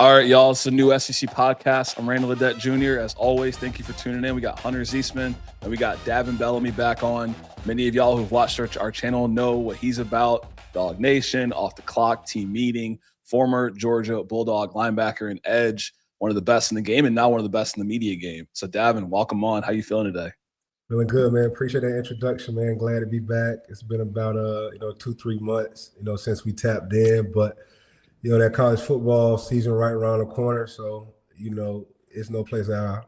All right, y'all. It's a new SEC podcast. I'm Randal Ledet Jr. As always, thank you for tuning in. We got Hunter Zeisman and we got Davin Bellamy back on. Many of y'all who've watched our channel know what he's about. Dog Nation, Off the Clock, Team Meeting, former Georgia Bulldog linebacker and edge, one of the best in the game and now one of the best in the media game. So, Davin, welcome on. How you feeling today? Feeling good, man. Appreciate that introduction, man. Glad to be back. It's been about 2-3 months, since we tapped in, but that college football season right around the corner. So, it's no place I'd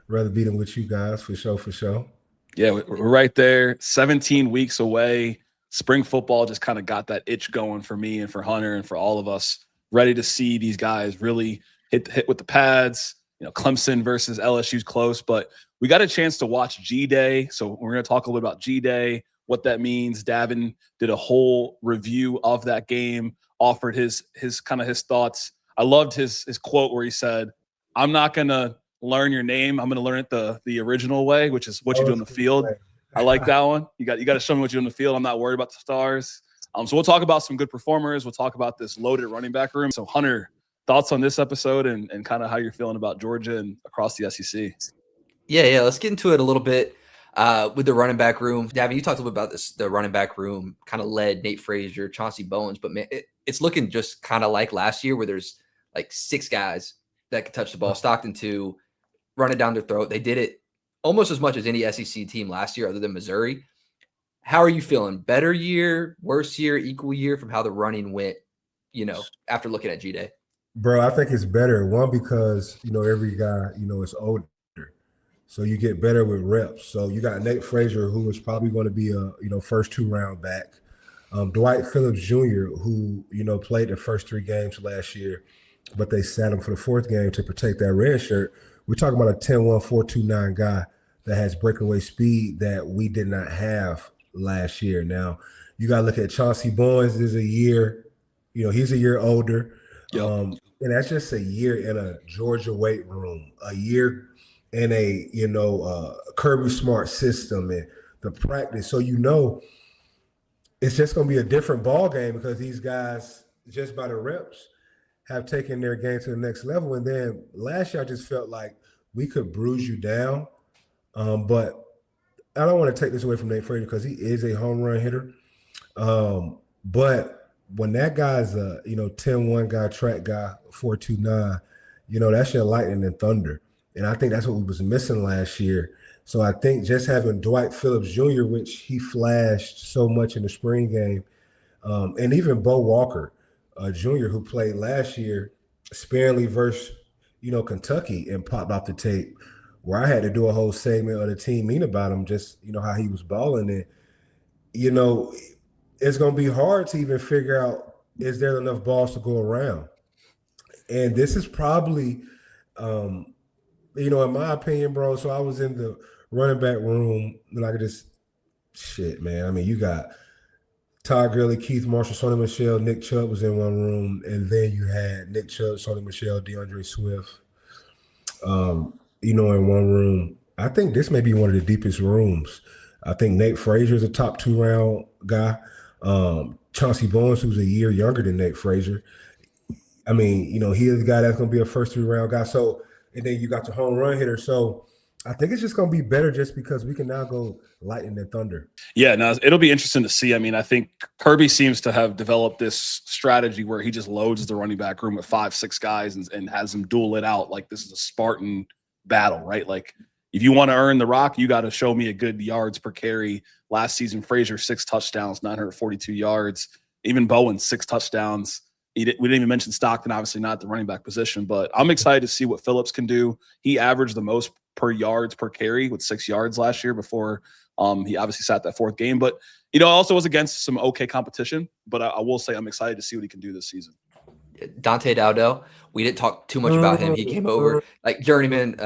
rather be than with you guys, for sure. Yeah, we're right there. 17 weeks away. Spring football just kind of got that itch going for me and for Hunter and for all of us, ready to see these guys really hit with the pads. Clemson versus LSU's close, but we got a chance to watch G-Day. So we're going to talk a little bit about G-Day, what that means. Davin did a whole review of that game, offered his thoughts. I loved his quote where he said, "I'm not going to learn your name. I'm going to learn it the original way, which is what you do in the field." I like that one. You got to show me what you do in the field. I'm not worried about the stars. So we'll talk about some good performers. We'll talk about this loaded running back room. So Hunter, thoughts on this episode and kind of how you're feeling about Georgia and across the SEC? Yeah. Let's get into it a little bit with the running back room. Davin, you talked a little bit about this. The running back room kind of led Nate Frazier, Chauncey Bowens, but man, it's looking just kind of like last year where there's like 6 guys that could touch the ball. Stockton 2, run it down their throat. They did it almost as much as any SEC team last year other than Missouri. How are you feeling? Better year, worse year, equal year from how the running went, after looking at G-Day? Bro, I think it's better. One, because, every guy, is older. So you get better with reps. So you got Nate Frazier, who is probably going to be a first 2-round back. Dwight Phillips Jr., who, played the first 3 games last year, but they sat him for the 4th game to protect that red shirt. We're talking about a 10-1, 4.29 guy that has breakaway speed that we did not have last year. Now, you got to look at Chauncey Bowens is a year, he's a year older. Yep. And that's just a year in a Georgia weight room, a year in a, Kirby Smart system and the practice. So, it's just going to be a different ball game because these guys, just by the reps, have taken their game to the next level. And then last year, I just felt like we could bruise you down. But I don't want to take this away from Nate Frazier because he is a home run hitter. But when that guy's a 10-1 guy, track guy, 4.29, that's your lightning and thunder. And I think that's what we was missing last year. So I think just having Dwight Phillips Jr., which he flashed so much in the spring game, and even Bo Walker Jr., who played last year sparingly versus Kentucky and popped off the tape, where I had to do a whole segment of the team mean about him, just how he was balling. And it's going to be hard to even figure out, is there enough balls to go around? And this is probably, in my opinion, bro, so I was in the running back room, and I could just, shit, man. I mean, you got Todd Gurley, Keith Marshall, Sonny Michel, Nick Chubb was in one room, and then you had Nick Chubb, Sonny Michel, DeAndre Swift, in one room. I think this may be one of the deepest rooms. I think Nate Frazier is a top 2-round guy. Chauncey Bowens, who's a year younger than Nate Frazier. I mean, he is the guy that's going to be a first 3-round guy. So, and then you got the home run hitter. So I think it's just going to be better just because we can now go lightning and thunder. Yeah, no, it'll be interesting to see. I mean, I think Kirby seems to have developed this strategy where he just loads the running back room with 5-6 guys and has them duel it out like this is a Spartan battle, right? Like if you want to earn the rock, you got to show me a good yards per carry. Last season, Frazier 6 touchdowns, 942 yards. Even Bowen 6 touchdowns. We didn't even mention Stockton, obviously not the running back position, but I'm excited to see what Phillips can do. He averaged the most per yards per carry with 6 yards last year before he obviously sat that 4th game. But, also was against some okay competition. But I will say I'm excited to see what he can do this season. Dante Dowdell, we didn't talk too much about him. He came over like journeyman,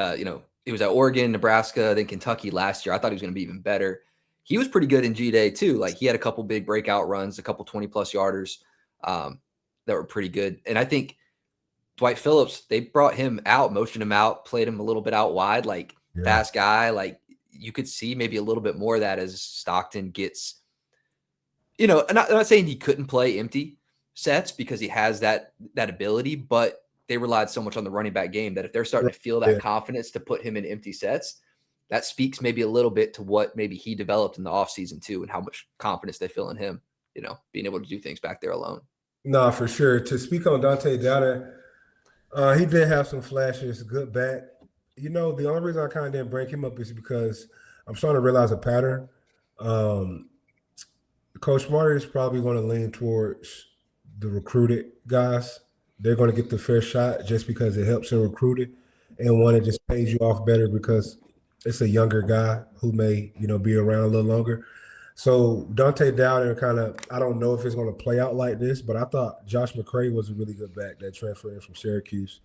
he was at Oregon, Nebraska, then Kentucky last year. I thought he was going to be even better. He was pretty good in G-Day too. Like he had a couple big breakout runs, a couple 20-plus yarders that were pretty good. And I think Dwight Phillips, they brought him out, motioned him out, played him a little bit out wide, like fast guy. Like you could see maybe a little bit more of that as Stockton gets, I'm not saying he couldn't play empty sets because he has that ability, but they relied so much on the running back game that if they're starting to feel that confidence to put him in empty sets, that speaks maybe a little bit to what maybe he developed in the offseason too, and how much confidence they feel in him, being able to do things back there alone. No, for sure. To speak on Dante Downer, he did have some flashes, good back. The only reason I kind of didn't bring him up is because I'm starting to realize a pattern. Coach Martin is probably going to lean towards the recruited guys. They're going to get the fair shot just because it helps in recruiting, and one, it just pays you off better because it's a younger guy who may, be around a little longer. So Dante Downer I don't know if it's going to play out like this, but I thought Josh McCray was a really good back that transferred in from Syracuse.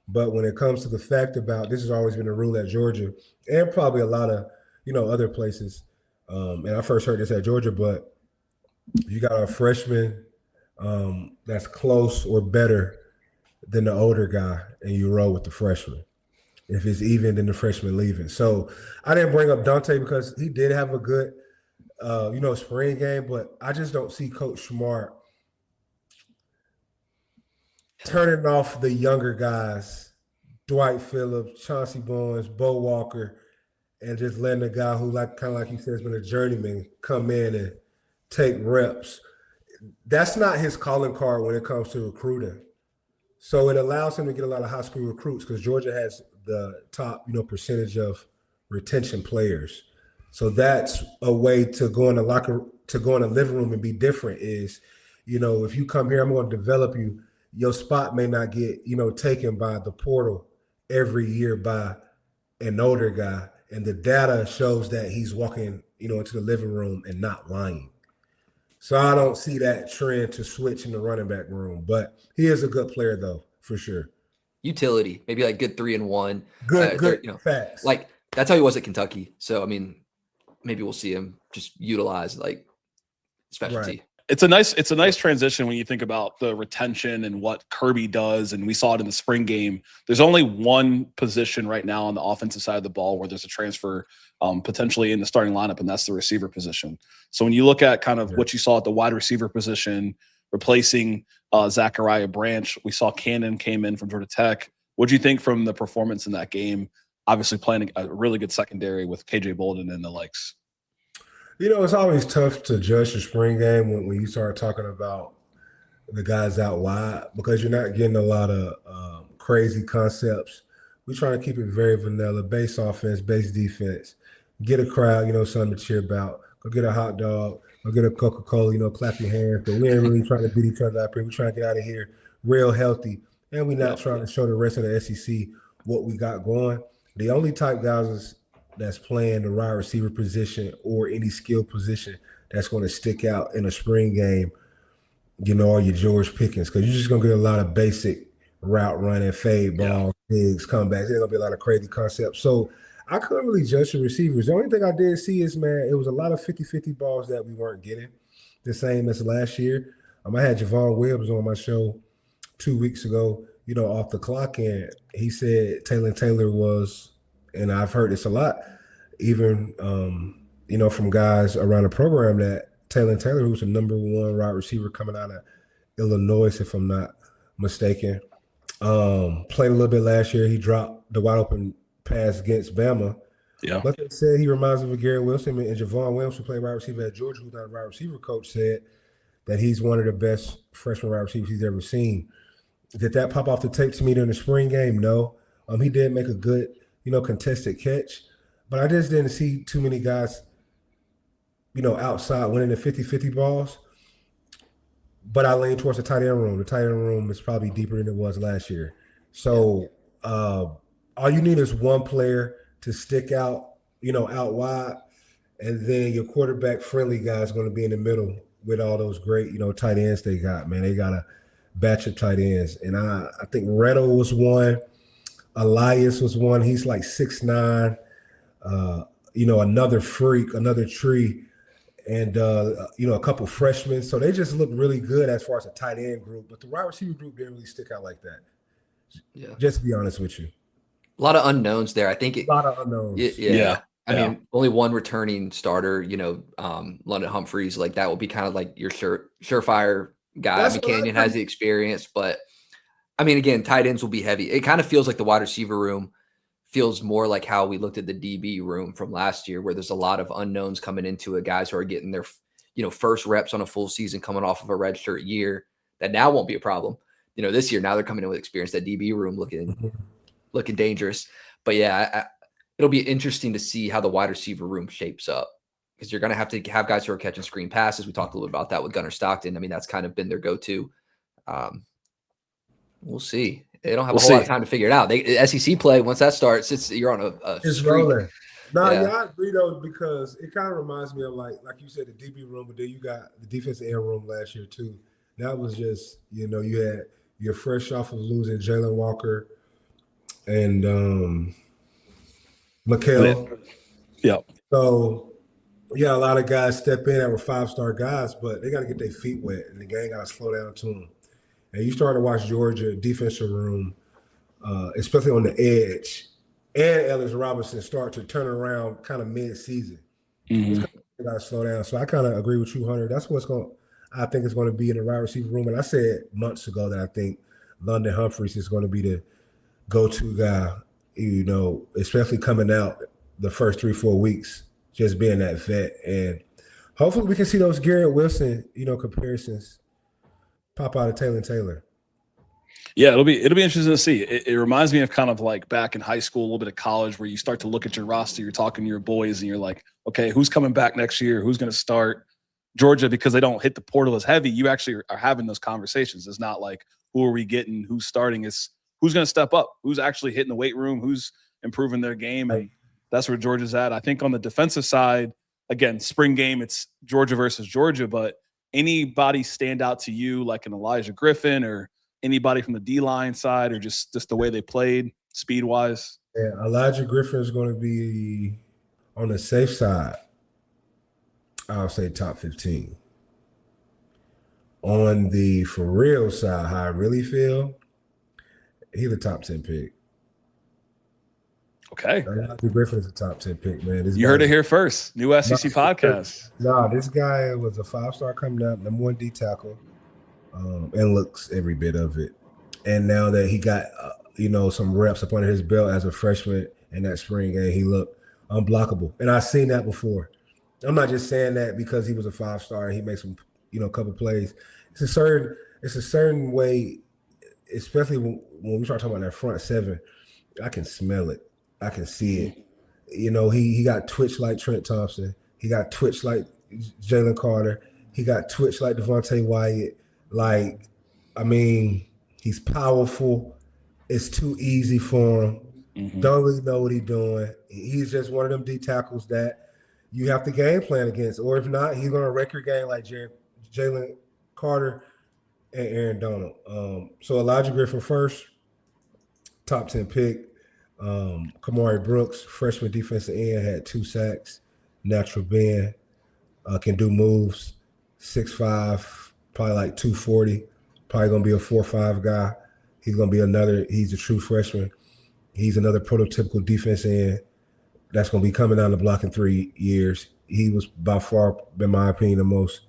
But when it comes to the fact about, this has always been a rule at Georgia and probably a lot of, other places. And I first heard this at Georgia, but you got a freshman that's close or better than the older guy, and you roll with the freshman. If it's even, then the freshman leaving. So I didn't bring up Dante because he did have a good, spring game, but I just don't see Coach Smart turning off the younger guys, Dwight Phillips, Chauncey Bowens, Bo Walker, and just letting a guy who, like you said, has been a journeyman come in and take reps. That's not his calling card when it comes to recruiting. So it allows him to get a lot of high school recruits because Georgia has the top, percentage of retention players. So that's a way to go in the living room and be different is, if you come here, I'm going to develop you. Your spot may not get, taken by the portal every year by an older guy. And the data shows that he's walking, into the living room and not lying. So I don't see that trend to switch in the running back room, but he is a good player though, for sure. Utility, maybe like good 3-and-1. Good, facts. Like that's how he was at Kentucky. So, I mean, maybe we'll see him just utilize like specialty. Right. It's a nice transition when you think about the retention and what Kirby does. And we saw it in the spring game. There's only one position right now on the offensive side of the ball where there's a transfer potentially in the starting lineup, and that's the receiver position. So when you look at kind of what you saw at the wide receiver position, replacing Zachariah Branch, we saw Cannon came in from Georgia Tech. What do you think from the performance in that game? Obviously playing a really good secondary with KJ Bolden and the likes. It's always tough to judge the spring game when you start talking about the guys out wide because you're not getting a lot of crazy concepts. We're trying to keep it very vanilla, base offense, base defense, get a crowd, something to cheer about, go get a hot dog, go get a Coca-Cola, clap your hands. But we ain't really trying to beat each other up here. We're trying to get out of here real healthy, and we're not trying to show the rest of the SEC what we got going. The only type guys that's playing the wide receiver position or any skill position that's going to stick out in a spring game, are your George Pickens, because you're just going to get a lot of basic route running, fade balls, digs, comebacks. There's going to be a lot of crazy concepts. So I couldn't really judge the receivers. The only thing I did see is, man, it was a lot of 50-50 balls that we weren't getting, the same as last year. I had Javon Williams on my show 2 weeks ago, off the clock, and he said Taylor was, and I've heard this a lot, even, from guys around the program, that Taylor, who's the number one wide receiver coming out of Illinois, if I'm not mistaken, played a little bit last year. He dropped the wide open pass against Bama. Yeah. But they said he reminds me of Garrett Wilson, and Javon Williams, who played wide receiver at Georgia, who's not a wide receiver coach, said that he's one of the best freshman wide receivers he's ever seen. Did that pop off the tape to me during the spring game? No. He did make a good, contested catch, but I just didn't see too many guys, outside winning the 50-50 balls. But I lean towards the tight end room. The tight end room is probably deeper than it was last year. So all you need is one player to stick out, out wide, and then your quarterback-friendly guy is going to be in the middle with all those great, tight ends they got, man. They got a batch of tight ends. And I think Reto was one. Elias was one. He's like 6'9", another freak, another tree, and, a couple freshmen. So they just look really good as far as a tight end group. But the wide receiver group didn't really stick out like that. Yeah. Just to be honest with you. A lot of unknowns there. I think a lot of unknowns. I mean, only one returning starter, London Humphreys, like that will be kind of like your surefire guy. I mean, Canyon has the experience, but I mean, again, tight ends will be heavy. It kind of feels like the wide receiver room feels more like how we looked at the DB room from last year, where there's a lot of unknowns coming into it, guys who are getting their, first reps on a full season coming off of a redshirt year. That now won't be a problem. This year, now they're coming in with experience. That DB room looking dangerous. But yeah, it'll be interesting to see how the wide receiver room shapes up, because you're going to have guys who are catching screen passes. We talked a little bit about that with Gunnar Stockton. I mean, that's kind of been their go-to. We'll see. They don't have a whole lot of time to figure it out. SEC play, once that starts, you're on a it's streak. Rolling. No, yeah, I agree though, because it kind of reminds me of like you said, the DB room, but then you got the defensive end room last year too. That was just, you're fresh off of losing Jalen Walker and Mikhail. Yeah. So a lot of guys step in that were 5-star guys, but they got to get their feet wet, and the game got to slow down to them. And you start to watch Georgia defensive room, especially on the edge, and Ellis Robinson start to turn around kind of mid-season. They got to slow down. So I kind of agree with you, Hunter. That's I think it's going to be in the wide receiver room. And I said months ago that I think London Humphreys is going to be the go-to guy, especially coming out the first 3-4 weeks, just being that vet. And hopefully we can see those Garrett Wilson, comparisons pop out of Taylor. Yeah, it'll be interesting to see. It reminds me of kind of like back in high school, a little bit of college, where you start to look at your roster, you're talking to your boys, and you're like, okay, who's coming back next year? Who's going to start? Georgia, because they don't hit the portal as heavy, you actually are having those conversations. It's not like, who are we getting? Who's starting? It's who's going to step up? Who's actually hitting the weight room? Who's improving their game? And that's where Georgia's at. I think on the defensive side, again, spring game, it's Georgia versus Georgia, but anybody stand out to you like an Elijah Griffin or anybody from the D-line side, or just the way they played speed-wise? Yeah, Elijah Griffin is going to be on the safe side. I'll say top 15. On the for real side, how I really feel, he's a top 10 pick. Okay. Elijah Griffin is a top 10 pick, man. You heard it here first. New SEC podcast. No, this guy was a 5-star coming up, number 1 D tackle, and looks every bit of it. And now that he got, some reps up under his belt as a freshman in that spring game, he looked unblockable. And I've seen that before. I'm not just saying that because he was a 5-star and he makes some, couple plays. It's a certain way, especially when we start talking about that front seven. I can smell it. I can see it. He got twitch like Trent Thompson. He got twitch like Jalen Carter. He got twitch like Devontae Wyatt. He's powerful. It's too easy for him. Don't really know what he's doing. He's just one of them D tackles that you have to game plan against, or if not, he's going to wreck your game like Jalen Carter and Aaron Donald. So Elijah Griffin first, top 10 pick. Kamari Brooks, freshman defensive end, had 2 sacks, natural bend, can do moves, 6'5", probably like 240, probably going to be a 4-5 guy. He's going to be he's a true freshman. He's another prototypical defense end that's going to be coming down the block in 3 years. He was by far, in my opinion, the most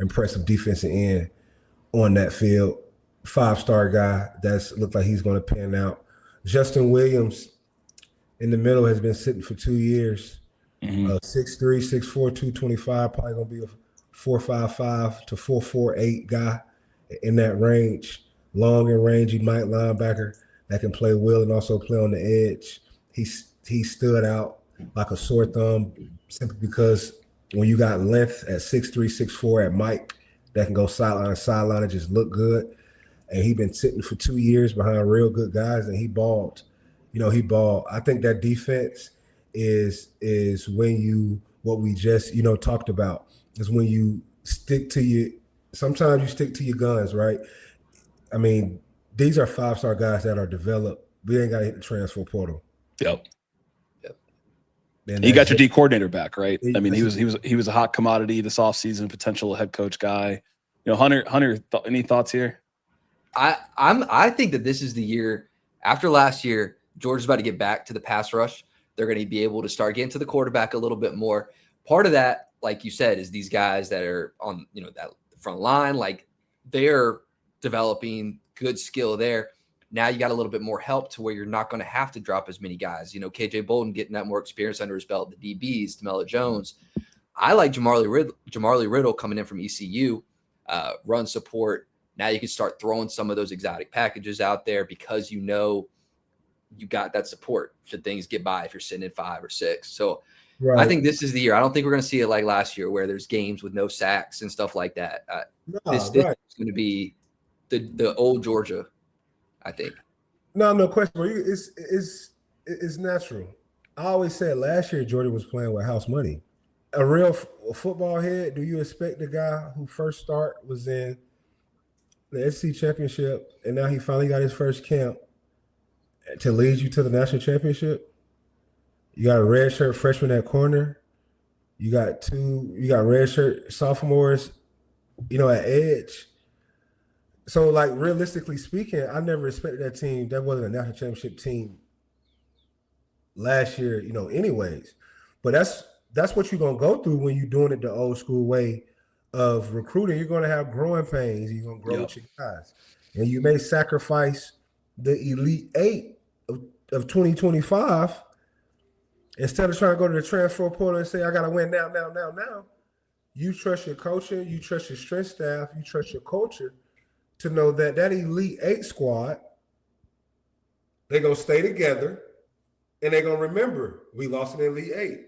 impressive defensive end on that field. 5-star guy that's looked like he's going to pan out. Justin Williams in the middle has been sitting for 2 years. 6'3", 6'4", 225, probably going to be a 4.55 to 4.48 guy in that range. Long and rangy Mike linebacker that can play well and also play on the edge. He stood out like a sore thumb simply because when you got length at 6'3", 6'4" at Mike that can go sideline to sideline and just look good. And he's been sitting for 2 years behind real good guys, and he balled. He balled. I think that defense is when what we just, talked about, is when you stick to sometimes you stick to your guns, right? I mean, these are 5-star guys that are developed. We ain't got to hit the transfer portal. Yep. You got your D coordinator back, right? I mean, he was a hot commodity this offseason, potential head coach guy. Hunter, any thoughts here? I think that this is the year after last year. Georgia's about to get back to the pass rush. They're going to be able to start getting to the quarterback a little bit more. Part of that, like you said, is these guys that are on that front line, like they're developing good skill there. Now you got a little bit more help to where you're not going to have to drop as many guys. You know, KJ Bolden getting that more experience under his belt, the DBs, DeMello Jones. I like Jamarly Riddle coming in from ECU, run support. Now you can start throwing some of those exotic packages out there because you know you got that support should things get by if you're sitting at 5 or 6. So Right. I think this is the year. I don't think we're going to see it like last year where there's games with no sacks and stuff like that. This is going to be the old Georgia, I think. No question, bro. It's natural. I always said last year Jordan was playing with house money. A real football head, do you expect the guy who first start was in the SEC championship and now he finally got his first camp to lead you to the national championship? You got a redshirt freshman at corner. You got redshirt sophomores, at edge. So, like, realistically speaking, I never expected that team. That wasn't a national championship team last year, anyways. But that's what you're going to go through when you're doing it the old school way of recruiting. You're going to have growing pains. You're going to grow with your guys. And you may sacrifice the Elite 8 of 2025 instead of trying to go to the transfer portal and say, I got to win now. You trust your coaching. You trust your strength staff. You trust your culture to know that Elite 8 squad, they're going to stay together and they're going to remember we lost in the Elite 8.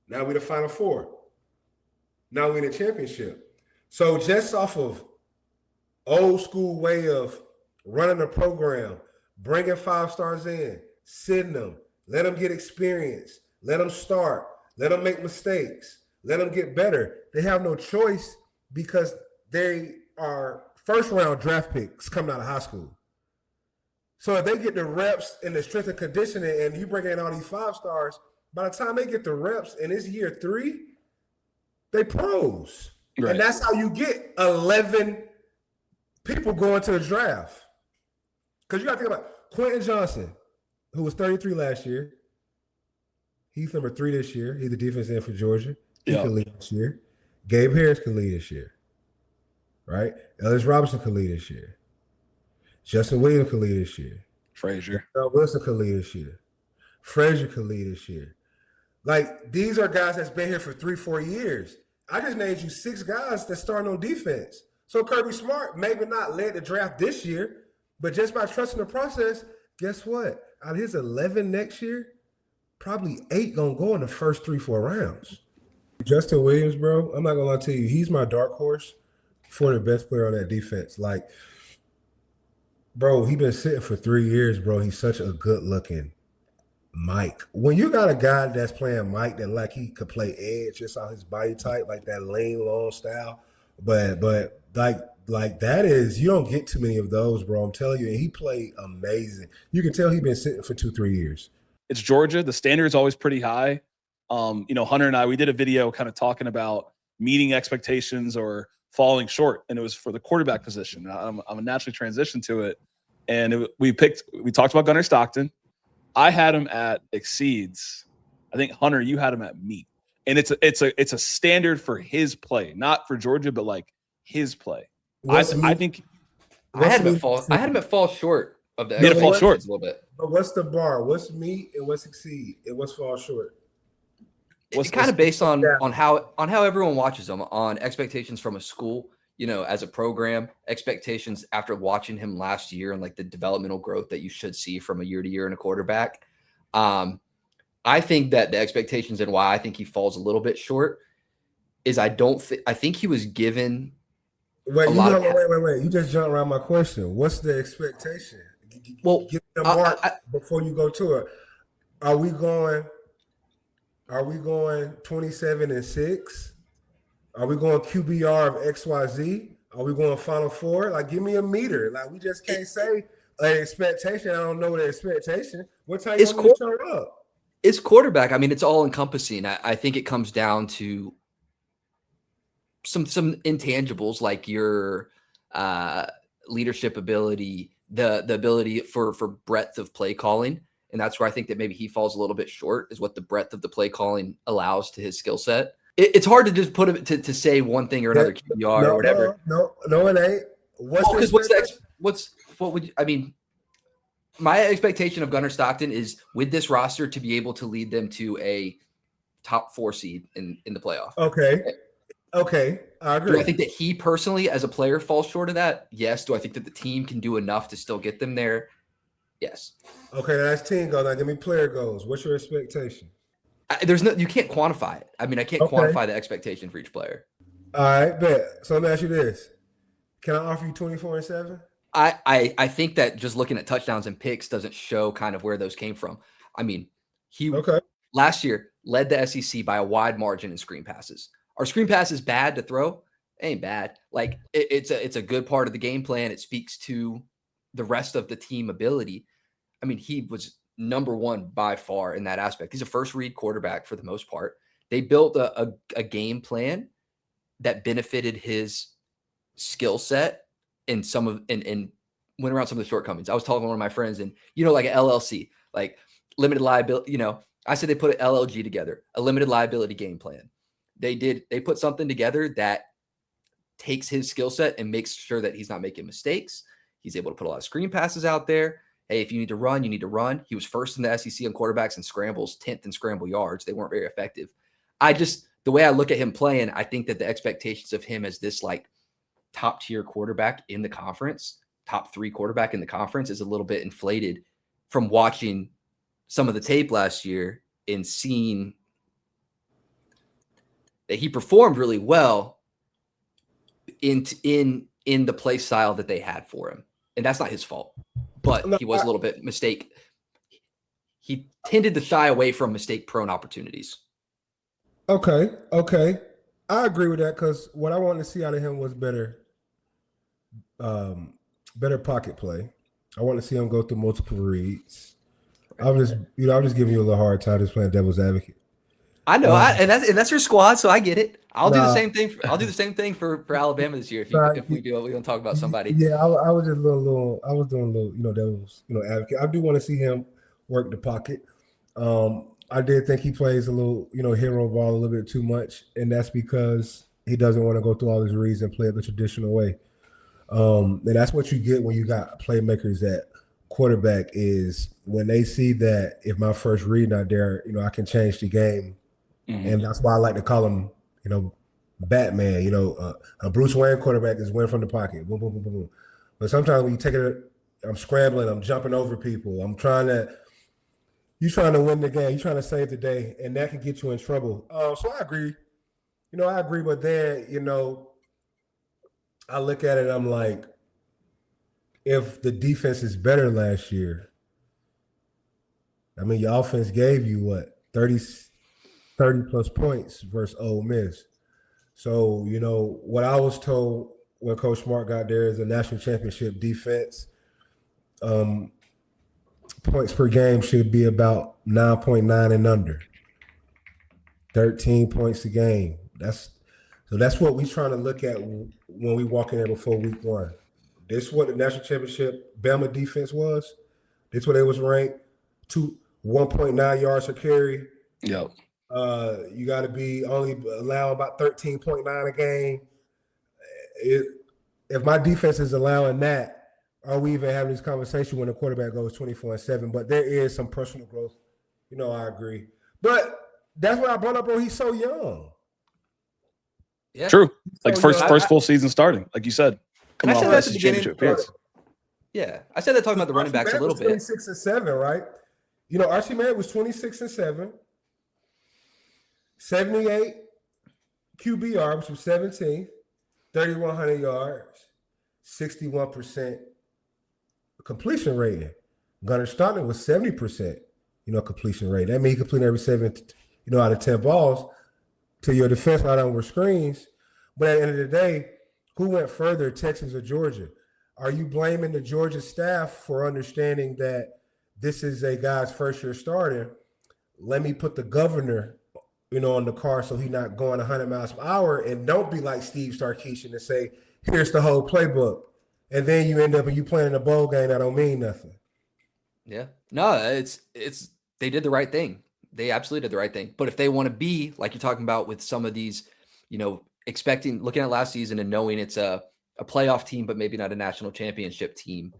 Now we're the Final Four. Now we're in the championship. So just off of old school way of running a program, bringing 5 stars in, sitting them, let them get experience, let them start, let them make mistakes, let them get better. They have no choice because they are first-round draft picks coming out of high school. So if they get the reps and the strength and conditioning and you bring in all these 5 stars, by the time they get the reps and it's year 3, they pros. Right. And that's how you get 11 people going to the draft. Because you got to think about Quentin Johnson, who was 33 last year. He's number 3 this year. He's the defense end for Georgia. He can lead this year. Gabe Harris can lead this year. Right? Ellis Robinson can lead this year. Justin Williams can lead this year. Frazier. Wilson can lead this year. Frazier can lead this year. Like, these are guys that's been here for 3-4 years. I just named you 6 guys that start on defense. So Kirby Smart maybe not led the draft this year, but just by trusting the process, guess what? Out of his 11 next year, probably 8 gonna go in the first 3-4 rounds. Justin Williams, bro, I'm not gonna lie to you, he's my dark horse for the best player on that defense. Like, bro, he been sitting for 3 years, bro. He's such a good looking Mike. When you got a guy that's playing Mike that like he could play edge just on his body type, like that lane long style, but like that is, you don't get too many of those, bro. I'm telling you, and he played amazing. You can tell he's been sitting for 2-3 years. It's Georgia. The standard is always pretty high. Hunter and I, we did a video kind of talking about meeting expectations or falling short, and it was for the quarterback position. I'm a naturally transition to it, and we talked about Gunnar Stockton. I had him at exceeds. I think Hunter, you had him at meet, and it's a standard for his play, not for Georgia, but like his play. I think I had him at fall short of the. Made it fall short a little bit. But what's the bar? What's meet and what's exceed and what's fall short? It's kind of based on how everyone watches them, on expectations from a school, as a program, expectations after watching him last year and like the developmental growth that you should see from a year to year in a quarterback. I think that the expectations and why I think he falls a little bit short is I think he was given. Wait. You just jumped around my question. What's the expectation? Well, give me a mark before you go to it. Are we going 27-6? Are we going QBR of XYZ? Are we going Final Four? Like, give me a meter. Like, we just can't say an expectation. I don't know the expectation. What time you want me to show up? It's quarterback. I mean, it's all encompassing. I think it comes down to some intangibles like your leadership ability, the ability for breadth of play calling. And that's where I think that maybe he falls a little bit short, is what the breadth of the play calling allows to his skill set. It's hard to just put him to say one thing or another QBR or whatever. No, it ain't. What would you, my expectation of Gunnar Stockton is with this roster to be able to lead them to a top 4 seed in the playoff. Okay. I agree. Do I think that he personally as a player falls short of that? Yes. Do I think that the team can do enough to still get them there? Yes. Okay, that's team goals. Now give me player goals. What's your expectation? You can't quantify it. I mean, I can't quantify the expectation for each player. All right, bet. So let me ask you this. Can I offer you 24-7? I think that just looking at touchdowns and picks doesn't show kind of where those came from. I mean, he last year led the SEC by a wide margin in screen passes. Are screen passes bad to throw? Ain't bad. Like it's a good part of the game plan. It speaks to the rest of the team ability. I mean, he was number one by far in that aspect. He's a first read quarterback for the most part. They built a game plan that benefited his skill set and went around some of the shortcomings. I was talking to one of my friends and, like an LLC, like limited liability, I said they put an LLG together, a limited liability game plan. They put something together that takes his skill set and makes sure that he's not making mistakes. He's able to put a lot of screen passes out there. Hey, if you need to run, you need to run. He was first in the SEC on quarterbacks and scrambles, 10th in scramble yards. They weren't very effective. The way I look at him playing, I think that the expectations of him as this like top tier quarterback in the conference, top 3 quarterback in the conference is a little bit inflated from watching some of the tape last year and seeing that he performed really well in the play style that they had for him. And that's not his fault, but he was a little bit mistake. He tended to shy away from mistake prone opportunities. Okay. I agree with that because what I wanted to see out of him was better pocket play. I want to see him go through multiple reads. I'm just giving you a little hard time just playing devil's advocate. I know, and that's your squad, so I get it. I'll do the same thing. I'll do the same thing for Alabama this year. If we do, we're gonna talk about somebody. Yeah, I was just a little. I was doing a little, devil's, advocate. I do want to see him work the pocket. I did think he plays a little, hero ball a little bit too much, and that's because he doesn't want to go through all his reads and play it the traditional way. And that's what you get when you got playmakers at quarterback is when they see that if my first read not there, I can change the game. Mm-hmm. And that's why I like to call him, Batman. A Bruce Wayne quarterback is win from the pocket. Boom, boom, boom, boom, boom. But sometimes when you take it, I'm scrambling, I'm jumping over people. You're trying to win the game. You're trying to save the day, and that can get you in trouble. So I agree. But then, I look at it, I'm like, if the defense is better last year, I mean, your offense gave you what, 30 plus points versus Ole Miss. So, what I was told when Coach Smart got there is a national championship defense. Points per game should be about 9.9 and under. 13 points a game. That's what we're trying to look at when we walk in there before week 1. This is what the national championship Bama defense was. This is what it was ranked. 1.9 yards per carry. Yep. You got to be only allowing about 13.9 a game. If my defense is allowing that, are we even having this conversation when the quarterback goes 24-7? But there is some personal growth. I agree. But that's what I brought up on. He's so young. Yeah. True. Like first full season starting, like you said. I said that at the beginning. Yeah, I said that talking about the running backs a little bit. 26 and 7, right? Archie Manning was 26 and 7, 78 QBR, which was 17, 3,100 yards, 61% completion rating. Gunnar Stockton was 70%, completion rate. That means he completed every 7, out of 10 balls to your defense out over screens. But at the end of the day, who went further, Texas or Georgia? Are you blaming the Georgia staff for understanding that this is a guy's first year starter? Let me put the governor, on the car so he's not going 100 miles per hour, and don't be like Steve Sarkisian and say, here's the whole playbook. And then you end up and you playing in a bowl game that don't mean nothing. Yeah. No, it's they did the right thing. They absolutely did the right thing. But if they want to be like you're talking about with some of these, looking at last season and knowing it's a playoff team, but maybe not a national championship team,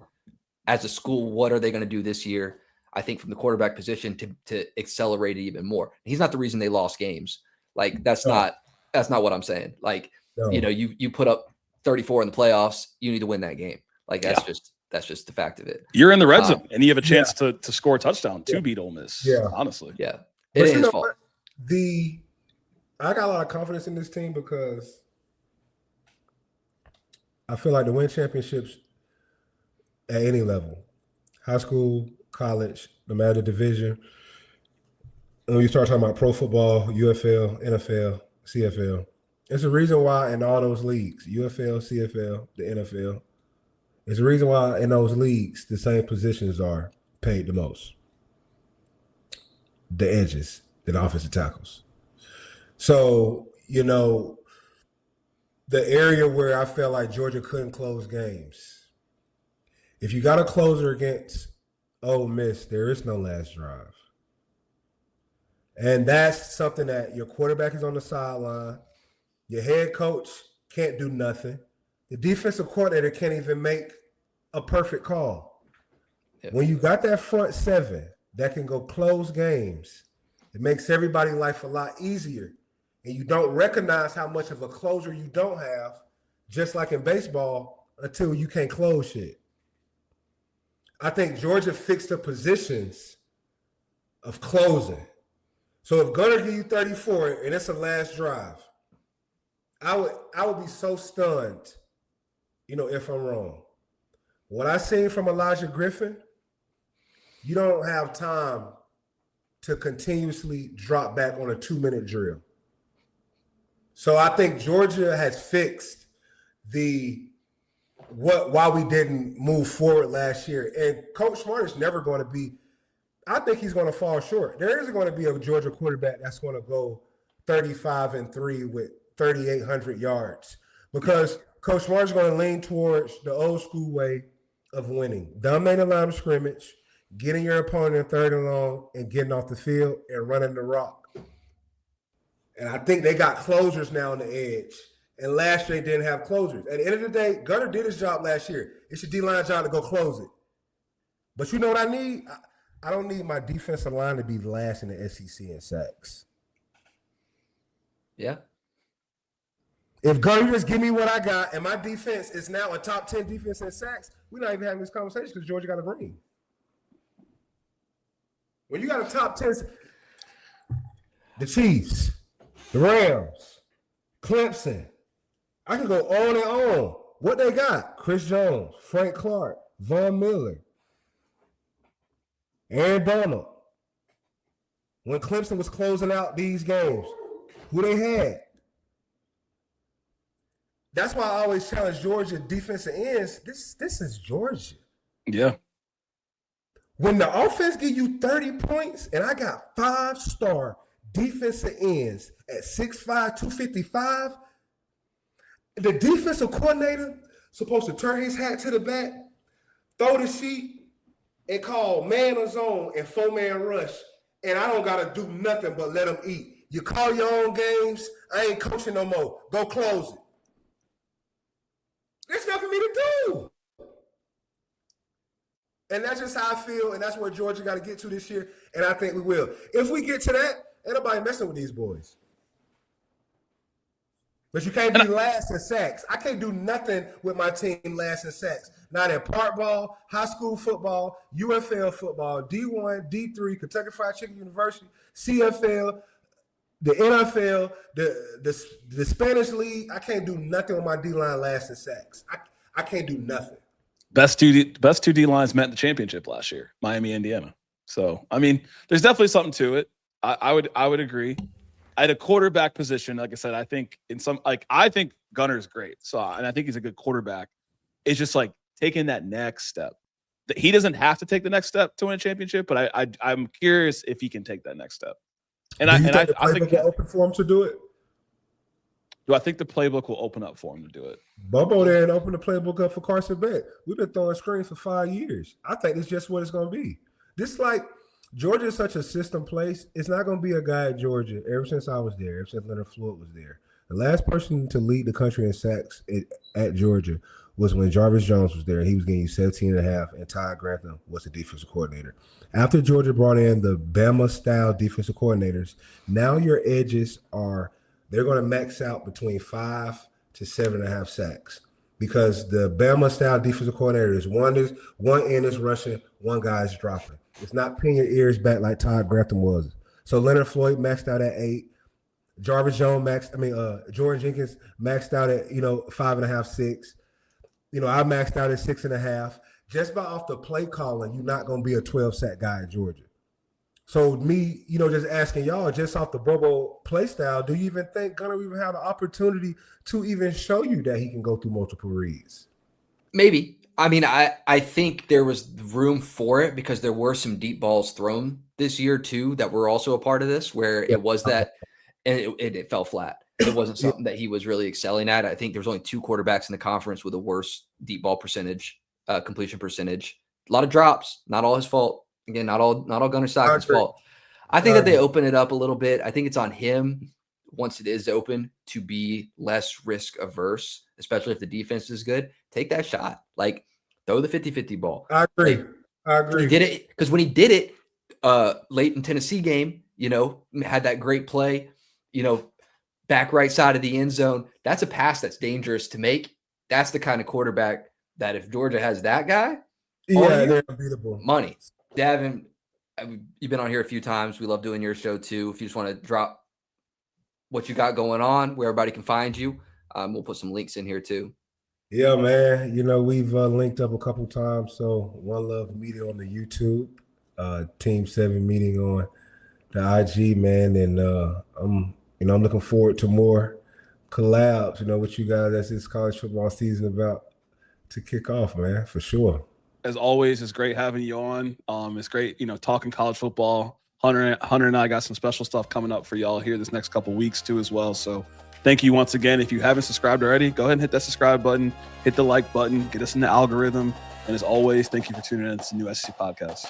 as a school, what are they going to do this year? I think from the quarterback position to accelerate it even more. He's not the reason they lost games. Like that's not what I'm saying. Like, you put up 34 in the playoffs, you need to win that game. Like that's just the fact of it. You're in the red zone and you have a chance to score a touchdown to beat Ole Miss. Yeah. Honestly. Yeah. It ain't his fault. I got a lot of confidence in this team because I feel like to win championships at any level, high school, college, no matter the division, when you start talking about pro football, UFL, NFL, CFL, there's a reason why in all those leagues, UFL, CFL, the NFL, there's a reason why in those leagues the same positions are paid the most. The edges, the offensive tackles. So, the area where I felt like Georgia couldn't close games, if you got a closer against Ole Miss, there is no last drive. And that's something that your quarterback is on the sideline. Your head coach can't do nothing. The defensive coordinator can't even make a perfect call. Yep. When you got that front seven that can go close games, it makes everybody's life a lot easier. And you don't recognize how much of a closer you don't have, just like in baseball, until you can't close shit. I think Georgia fixed the positions of closing. So if Gunner give you 34 and it's a last drive, I would be so stunned, if I'm wrong. What I seen from Elijah Griffin, you don't have time to continuously drop back on a 2-minute drill. So I think Georgia has fixed why we didn't move forward last year. And Coach Smart is never going to be, I think he's going to fall short. There isn't going to be a Georgia quarterback that's going to go 35-3 with 3,800 yards because Coach Smart is going to lean towards the old school way of winning. Dominating the line of scrimmage, getting your opponent in third and long, and getting off the field and running the rock. And I think they got closers now on the edge. And last year they didn't have closers. At the end of the day, Gunner did his job last year. It's your D-line job to go close it. But you know what I need? I don't need my defensive line to be last in the SEC in sacks. Yeah. If Gunner just give me what I got and my defense is now a top 10 defense in sacks, we're not even having this conversation because Georgia got a ring. When you got a top 10, the Chiefs, the Rams, Clemson, I can go on and on. What they got? Chris Jones, Frank Clark, Von Miller, Aaron Donald. When Clemson was closing out these games, who they had? That's why I always challenge Georgia defensive ends. This is Georgia. Yeah. When the offense give you 30 points and I got 5-star defensive ends at 6'5", 255, the defensive coordinator supposed to turn his hat to the back, throw the sheet, and call man or zone and 4-man rush. And I don't got to do nothing but let them eat. You call your own games. I ain't coaching no more. Go close it. There's nothing for me to do. And that's just how I feel, and that's where Georgia got to get to this year, and I think we will. If we get to that, ain't nobody messing with these boys. But you can't be last in sacks. I can't do nothing with my team last in sacks. Not in park ball, high school football, UFL football, D1, D3, Kentucky Fried Chicken University, CFL, the NFL, the Spanish League. I can't do nothing with my D-line last in sacks. I can't do nothing. Best two D lines met in the championship last year, Miami, Indiana. So, I mean, there's definitely something to it. I would agree. At a quarterback position, like I said, I think I think Gunner's great. So, and I think he's a good quarterback. It's just like taking that next step. He doesn't have to take the next step to win a championship, but I'm curious if he can take that next step. And I think the playbook will open for him to do it. Do I think the playbook will open up for him to do it? Bubbo there and open the playbook up for Carson Beck. We've been throwing screens for 5 years. I think it's just what it's going to be. This like Georgia is such a system place. It's not going to be a guy at Georgia ever since I was there, ever since Leonard Floyd was there. The last person to lead the country in sacks at Georgia was when Jarvis Jones was there. He was getting 17.5, and Todd Grantham was the defensive coordinator. After Georgia brought in the Bama-style defensive coordinators, now your edges they're going to max out between 5 to 7.5 sacks because the Bama-style defensive coordinator is one end is rushing, one guy is dropping. It's not pinning your ears back like Todd Grantham was. So Leonard Floyd maxed out at 8. Jarvis Jones Jordan Jenkins maxed out at 5.5, 6. I maxed out at 6.5. Just by off the play calling, you're not going to be a 12-sack guy in Georgia. So me, just asking y'all, just off the Bobo play style, do you even think Gunnar even have the opportunity to even show you that he can go through multiple reads? Maybe. I mean, I think there was room for it because there were some deep balls thrown this year too that were also a part of this where it was that and it fell flat. It wasn't something that he was really excelling at. I think there was only 2 quarterbacks in the conference with a worse deep ball percentage, completion percentage. A lot of drops, not all his fault. Again, not all Gunnar Stockton's fault. I think that they open it up a little bit. I think it's on him once it is open to be less risk averse, especially if the defense is good. Take that shot. Like throw the 50-50 ball. I agree. He did it because when he did it late in Tennessee game, had that great play, back right side of the end zone. That's a pass that's dangerous to make. That's the kind of quarterback that if Georgia has that guy, they're unbeatable. Money. Davin, you've been on here a few times. We love doing your show too. If you just want to drop what you got going on, where everybody can find you, we'll put some links in here too. Yeah, man. We've linked up a couple times. So One Love Media on the YouTube, Team 7 meeting on the IG, man. And I'm looking forward to more collabs, with you guys as this college football season about to kick off, man, for sure. As always, it's great having you on. It's great, talking college football. Hunter and I got some special stuff coming up for y'all here this next couple weeks too as well. So thank you once again. If you haven't subscribed already, go ahead and hit that subscribe button, hit the like button, get us in the algorithm. And as always, thank you for tuning in to the new SEC Podcast.